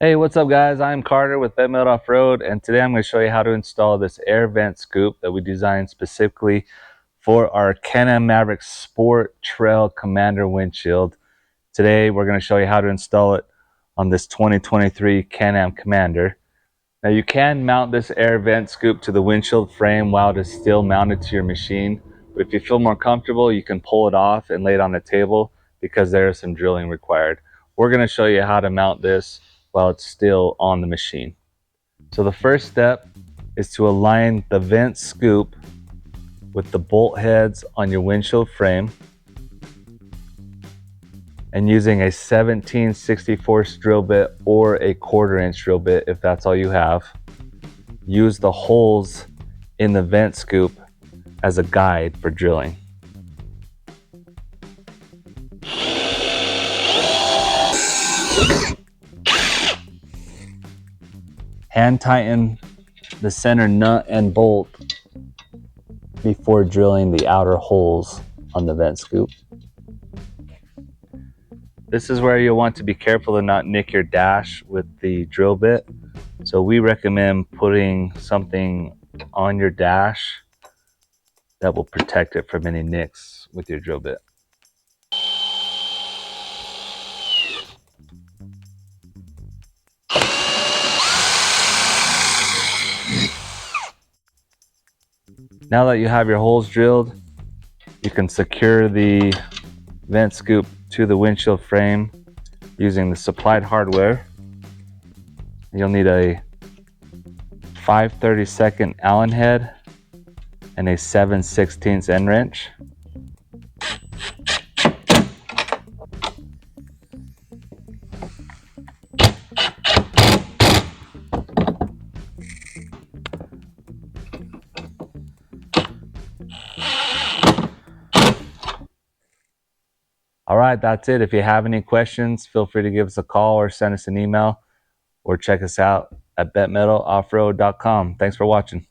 Hey, what's up guys? I'm Carter with Betmelt Off-Road, and today I'm going to show you how to install this air vent scoop that we designed specifically for our Can-Am Maverick Sport Trail Commander windshield. Today we're going to show you how to install it on this 2023 Can-Am Commander. Now you can mount this air vent scoop to the windshield frame while it is still mounted to your machine, but if you feel more comfortable you can pull it off and lay it on the table because there is some drilling required. We're going to show you how to mount this while it's still on the machine. So the first step is to align the vent scoop with the bolt heads on your windshield frame, and using a 17/64 drill bit or a 1/4 inch drill bit if that's all you have, use the holes in the vent scoop as a guide for drilling. Hand tighten the center nut and bolt before drilling the outer holes on the vent scoop. This is where you'll want to be careful to not nick your dash with the drill bit. So we recommend putting something on your dash that will protect it from any nicks with your drill bit. Now that you have your holes drilled, you can secure the vent scoop to the windshield frame using the supplied hardware. You'll need a 5/32 Allen head and a 7/16 end wrench. All right, that's it. If you have any questions, feel free to give us a call or send us an email, or check us out at betmetaloffroad.com. Thanks for watching.